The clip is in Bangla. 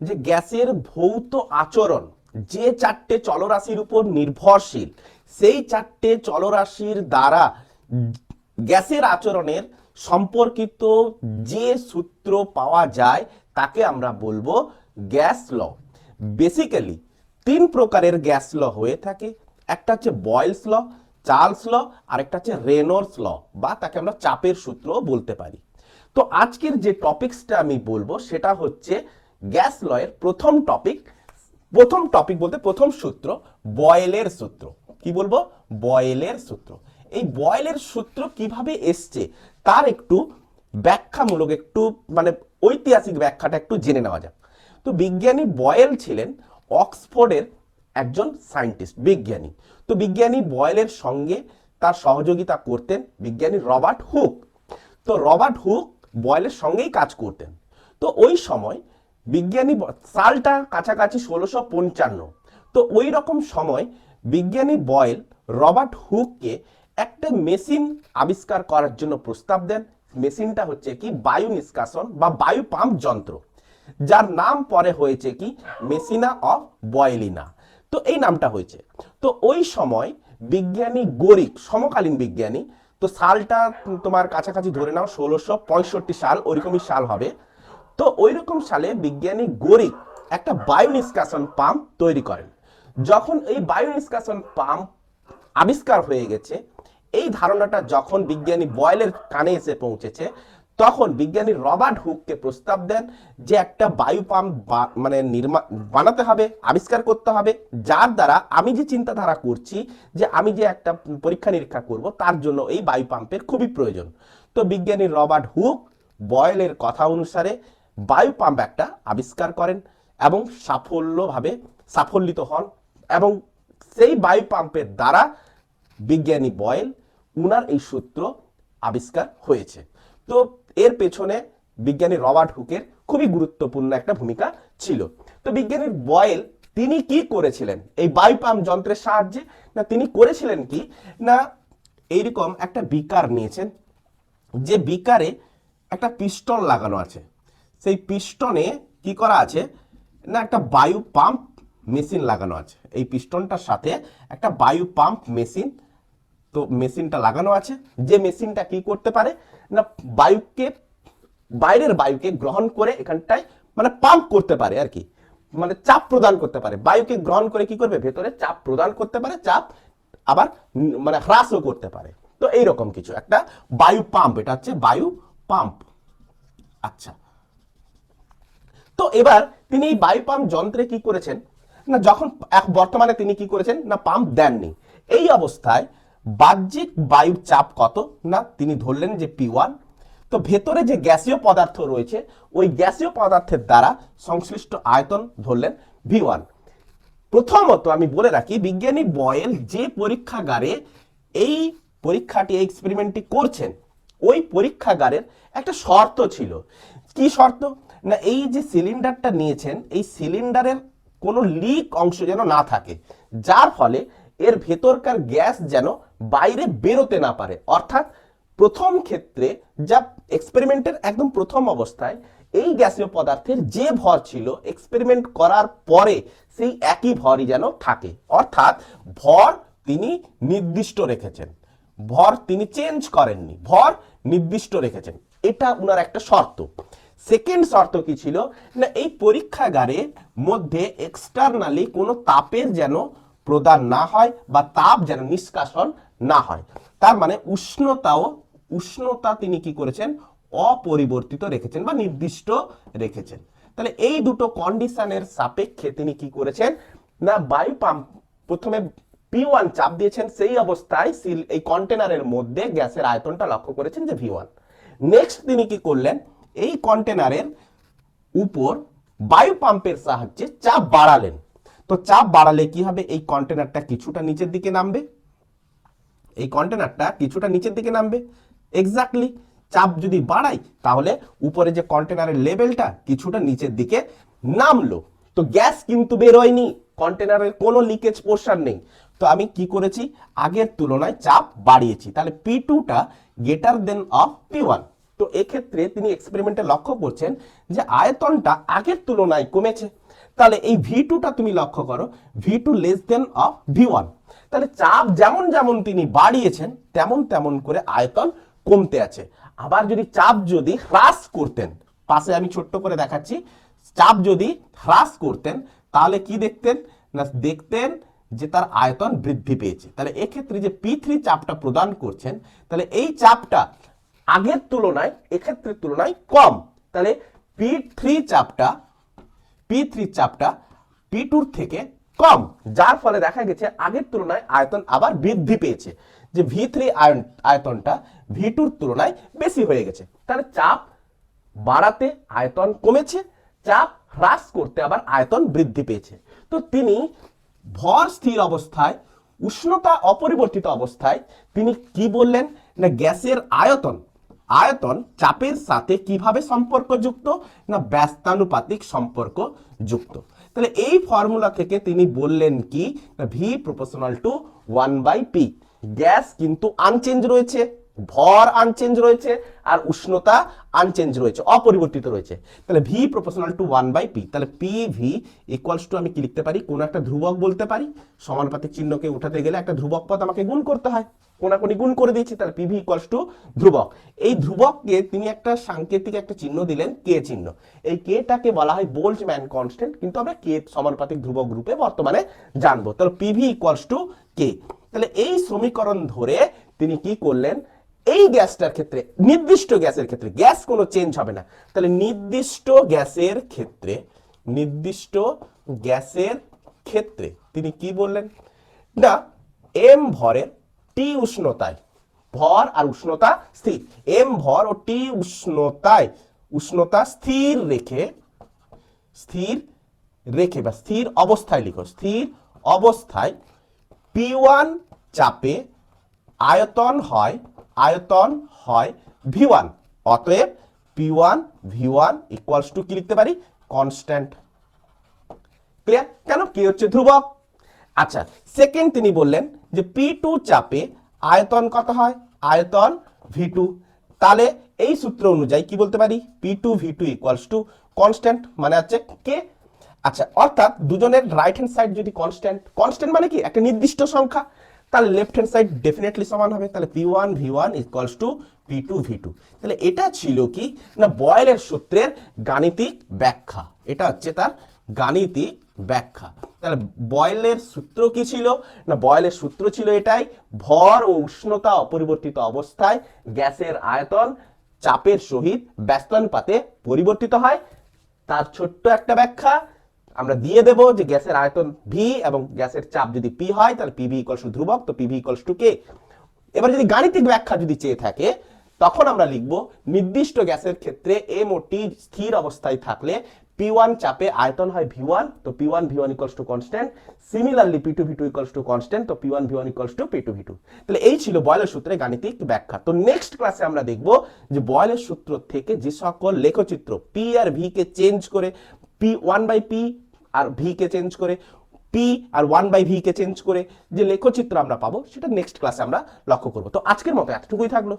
যে গ্যাসের ভৌত আচরণ যে চারটে চলরাশির উপর নির্ভরশীল, সেই চারটে চলরাশির দ্বারা গ্যাসের আচরণের সম্পর্কিত যে সূত্র পাওয়া যায় তাকে আমরা বলবো গ্যাস ল। বেসিক্যালি তিন প্রকারের গ্যাস ল হয়ে থাকে। একটা হচ্ছে বয়েলস ল, চার্লস ল, আর একটা হচ্ছে রেনল্ডস ল, বা তাকে আমরা চাপের সূত্র বলতে পারি। তো আজকের যে টপিকসটা আমি বলবো সেটা হচ্ছে গ্যাস লয়ের প্রথম টপিক বলতে প্রথম সূত্র বয়েলের সূত্র। কি বলবো? বয়েলের সূত্র। এই বয়েলের সূত্র কিভাবে এসছে তার একটু ব্যাখ্যামূলক, একটু মানে ঐতিহাসিক ব্যাখ্যাটা একটু জেনে নেওয়া যাক। তো বিজ্ঞানী বয়েল ছিলেন অক্সফোর্ডের একজন সায়েন্টিস্ট, বিজ্ঞানী। তো বিজ্ঞানী বয়েলের সঙ্গে তার সহযোগিতা করতেন বিজ্ঞানী রবার্ট হুক। তো রবার্ট হুক বয়েলের সঙ্গেই কাজ করতেন। তো ওই সময় বিজ্ঞানী, সালটা কাছাকাছি 1655। তো ওই রকম সময় বিজ্ঞানী বয়েল রবার্ট হুককে একটা মেশিন আবিষ্কার করার জন্য প্রস্তাব দেন। মেশিনটা হচ্ছে কি বায়ু নিষ্কাশন বা বায়ু পাম্প যন্ত্র, যার নাম পরে হয়েছে কি মেশিনা অফ বয়েলিনা। তো এই নামটা হয়েছে। তো ওই সময় বিজ্ঞানী গরিক, সমকালীন বিজ্ঞানী, তো সালটা তোমার কাছাকাছি ধরে নাও 1665 সাল, ওইরকমই সাল হবে। তো ওই রকম সালে বিজ্ঞানী গরিক একটা বায়ু নিষ্কাশন পাম্প তৈরি করেন। যখন এই বায়ু নিষ্কাশন পাম্প আবিষ্কার হয়ে গেছে, এই ধারণাটা যখন বিজ্ঞানী বয়েলের কানে এসে পৌঁছেছে, তখন বিজ্ঞানী রবার্ট হুককে প্রস্তাব দেন যে একটা বায়ু পাম্প মানে বানাতে হবে, আবিষ্কার করতে হবে, যার দ্বারা আমি যে চিন্তাধারা করছি যে আমি যে একটা পরীক্ষা নিরীক্ষা করব, তার জন্য এই বায়ু পাম্পের খুবই প্রয়োজন। তো বিজ্ঞানী রবার্ট হুক বয়েলের কথা অনুসারে বায়ু পাম্প একটা আবিষ্কার করেন এবং সাফল্যিত হন, এবং সেই বায়ু পাম্পের দ্বারা বিজ্ঞানী বয়েল উনার এই সূত্র আবিষ্কার হয়েছে। তো এর পেছনে বিজ্ঞানী রবার্ট হুকের খুবই গুরুত্বপূর্ণ একটা ভূমিকা ছিল। তো বিজ্ঞানী বয়েল তিনি কি করেছিলেন এই বায়ু পাম্প যন্ত্রের সাহায্যে? না, তিনি করেছিলেন কি না, এইরকম একটা বিকার নিয়েছেন, যে বিকারে একটা পিস্টন লাগানো আছে। সেই পিস্টনে কি করা আছে না, একটা বায়ু পাম্প মেশিন লাগানো আছে। এই পিস্টনটার সাথে একটা বায়ু পাম্প মেশিন, তো মেশিনটা লাগানো আছে, যে মেশিনটা কি করতে পারে না, বায়ুকে, বাইরের বায়ুকে গ্রহণ করে এখানটায় মানে পাম্প করতে পারে আর কি, মানে চাপ প্রদান করতে পারে। বায়ুকে গ্রহণ করে কি করবে, ভেতরে চাপ প্রদান করতে পারে, চাপ আবার মানে হ্রাসও করতে পারে। তো এইরকম কিছু একটা বায়ু পাম্প, এটা হচ্ছে বায়ু পাম্প। আচ্ছা, তো এবার তিনি এই বায়ু পাম্প যন্ত্রে কি করেছেন না, যখন বর্তমানে তিনি কি করেছেন না, পাম্প দেননি। এই অবস্থায় বাহ্যিক বায়ুর চাপ কত না, তিনি ধরলেন যে P1। তো ভেতরে যে গ্যাসীয় পদার্থ রয়েছে, ওই গ্যাসীয় পদার্থের দ্বারা সংশ্লিষ্ট আয়তন ধরলেন V1। প্রথমত আমি বলে রাখি, বিজ্ঞানী বয়েল যে পরীক্ষাগারে এই পরীক্ষাটি, এক্সপেরিমেন্টটি করছেন, ওই পরীক্ষাগারের একটা শর্ত ছিল। কি শর্ত না, এই যে সিলিন্ডারটা নিয়েছেন, এই সিলিন্ডারের কোনো লিক অংশ যেন না থাকে, যার ফলে এর ভেতরকার গ্যাস যেন বাইরে বেরোতে না পারে। অর্থাৎ প্রথম ক্ষেত্রে, যা এক্সপেরিমেন্টের একদম প্রথম অবস্থায় এই গ্যাসীয় পদার্থের যে ভর ছিল, এক্সপেরিমেন্ট করার পরে সেই একই ভরই যেন থাকে। অর্থাৎ ভর তিনি নির্দিষ্ট রেখেছেন, ভর তিনি চেঞ্জ করেননি, ভর নির্দিষ্ট রেখেছেন। এটা উনার একটা শর্ত। সেকেন্ড শর্ত কি ছিল না, এই পরীক্ষাগারের মধ্যে এক্সটার্নালি কোনো তাপের যেন প্রদান না হয় বা তাপ যেন নিষ্কাশন না হয়। তার মানে উষ্ণতা তিনি কি করেছেন, অপরিবর্তিত রেখেছেন বা নির্দিষ্ট রেখেছেন। তাহলে এই দুটো কন্ডিশনের সাপেক্ষে তিনি কি করেছেন না, বায়ু পাম্প প্রথমে P1 চাপ দিয়েছেন, সেই অবস্থায় এই কন্টেনারের মধ্যে গ্যাসের আয়তনটা লক্ষ্য করেছেন যে V1। নেক্সট তিনি কি করলেন, এই কন্টেনারের উপর বায়ু পাম্পের সাহায্যে চাপ বাড়ালেন। তো চাপ বাড়ালে কি হবে, এই কন্টেনারটা কিছুটা নিচের দিকে নামবে, এই কন্টেনারটা কিছুটা নিচের দিকে নামবে। এক্স্যাক্টলি, চাপ যদি বাড়াই তাহলে উপরে যে কন্টেনারের লেভেলটা কিছুটা নিচের দিকে নামলো। তো গ্যাস কিন্তু বেরোয়নি, কন্টেনারের কোনো লিকেজ পোর্শন নেই। তো আমি কি করেছি, আগের তুলনায় চাপ বাড়িয়েছি। তাহলে P2টা গ্রেটার দেন অফ P1। তো এক্ষেত্রে তিনি এক্সপেরিমেন্টে লক্ষ্য করছেন যে আয়তনটা আগের তুলনায় কমেছে। তাহলে এই V2টা তুমি লক্ষ্য করো, V2 less than of V1। তাহলে চাপ যেমন যেমন তিনি বাড়িয়েছেন তেমন তেমন করে আয়তন কমতে আছে। আবার যদি চাপ যদি হ্রাস করতেন, পাশে আমি ছোট্ট করে দেখাচ্ছি, চাপ যদি হ্রাস করতেন তাহলে কি দেখতেন না, দেখতেন যে তার আয়তন বৃদ্ধি পেয়েছে। তাহলে এক্ষেত্রে যে P3 চাপটা প্রদান করছেন, তাহলে এই চাপটা আগের তুলনায় এক্ষেত্রে তুলনায় কম। তাহলে P3 চাপটা P2 থেকে কম, যার ফলে দেখা গেছে আগের তুলনায় আয়তন আবার বৃদ্ধি পেয়েছে, যে V3 আয়তনটা V2 তুলনায় বেশি হয়ে গেছে। তাহলে চাপ বাড়াতে আয়তন কমেছে, চাপ হ্রাস করতে আবার আয়তন বৃদ্ধি পেয়েছে। তো তিনি ভর স্থির অবস্থায়, উষ্ণতা অপরিবর্তিত অবস্থায় তিনি কি বললেন না, গ্যাসের আয়তন চাপের সাথে কিভাবে সম্পর্কযুক্ত না, ব্যস্তানুপাতিক সম্পর্ক যুক্ত। তাহলে এই ফর্মুলা থেকে তিনি বললেন কি না, V proportional to 1/P। Gas কিন্তু আনচেঞ্জ রয়েছে, ভর আনচেঞ্জ রয়েছে, আর উষ্ণতা আনচেঞ্জ রয়েছে, অপরিবর্তিত রয়েছে। তাহলে V প্রপোর্শনাল টু 1/P। তাহলে PV ইকুয়ালস টু আমি কি লিখতে পারি, কোন একটা ধ্রুবক বলতে পারি। সমানুপাতিক চিহ্নকে উঠাতে গেলে একটা ধ্রুবক পদ আমাকে গুণ করতে হয়, কোনাকুনি গুণ করে দিয়েছি। তাহলে PV ইকুয়ালস টু ধ্রুবক। এই ধ্রুবককে তিনি একটা সাংকেতিক একটা চিহ্ন দিলেন, কে চিহ্ন। এই কেটাকে বলা হয় বোল্টজম্যান কনস্ট্যান্ট, কিন্তু আমরা কে সমানুপাতিক ধ্রুবক রূপে বর্তমানে জানবো। তাহলে PV ইকুয়ালস টু কে। তাহলে এই সমীকরণ ধরে তিনি কি করলেন, এই গ্যাসটার ক্ষেত্রে, নির্দিষ্ট গ্যাসের ক্ষেত্রে, গ্যাস কোনো চেঞ্জ হবে না, তাহলে নির্দিষ্ট গ্যাসের ক্ষেত্রে তিনি কি বললেন না, m ভরের T উষ্ণতায়, ভর আর উষ্ণতা স্থির, m ভর ও T উষ্ণতা স্থির রেখে বা স্থির অবস্থায় লিখো, স্থির অবস্থায় P1 চাপে আয়তন হয় V1। অতএব P1 V1 ইকুয়ালস টু কি লিখতে পারি, কনস্ট্যান্ট। ক্লিয়ার? কেন, কে হচ্ছে ধ্রুবক। আচ্ছা, সেকেন্ড তিনি বললেন যে P2 চাপে আয়তন কত হয়, আয়তন V2। তাহলে এই সূত্র অনুযায়ী কি বলতে পারি, P2 V2 equals to constant, মানে হচ্ছে কে। আচ্ছা, অর্থাৎ দুজনের রাইট হ্যান্ড সাইড যদি কনস্ট্যান্ট মানে কি একটা নির্দিষ্ট সংখ্যা, তাহলে লেফট হ্যান্ড সাইড ডেফিনেটলি সমান হবে। তাহলে P1 V1 equals to P2 V2। তাহলে এটা ছিল কি না, বয়েলের সূত্রের গাণিতিক ব্যাখ্যা। এটা হচ্ছে তার গাণিতিক ব্যাখ্যা। তাহলে বয়েলের সূত্র কি ছিল না, বয়েলের সূত্র ছিল এটাই, ভর ও উষ্ণতা অপরিবর্তিত অবস্থায় গ্যাসের আয়তন চাপের সহিত ব্যস্তানুপাতে পরিবর্তিত হয়। তার ছোট্ট একটা ব্যাখ্যা আমরা দিয়ে দেব যে গ্যাসের আয়তন V এবং গ্যাসের চাপ যদি P হয়, তাহলে PV ইকুয়ালস টু ধ্রুবক, তো PV ইকুয়ালস টু K। এবার যদি গাণিতিক ব্যাখ্যা যদি চেয়ে থাকে, তখন আমরা লিখব নির্দিষ্ট গ্যাসের ক্ষেত্রে M ও T স্থির অবস্থায় থাকলে P1 চাপে আয়তন হয় V1, তো P1 V1 equals to constant. Similarly P2 V2 equals to constant, তো P1 V1 equals to P2 V2। তাহলে এই ছিল বয়েলের সূত্রের গাণিতিক ব্যাখ্যা। তো নেক্সট ক্লাসে আমরা দেখব যে বয়েলের সূত্র থেকে যে সকল লেখচিত্র P আর V কে চেঞ্জ করে, P1/P আর V কে চেঞ্জ করে, P আর 1/V কে চেঞ্জ করে যে লেখচিত্র আমরা পাবো, সেটা নেক্সট ক্লাসে আমরা লক্ষ্য করব। তো আজকের মতো এতটুকুই থাকলো।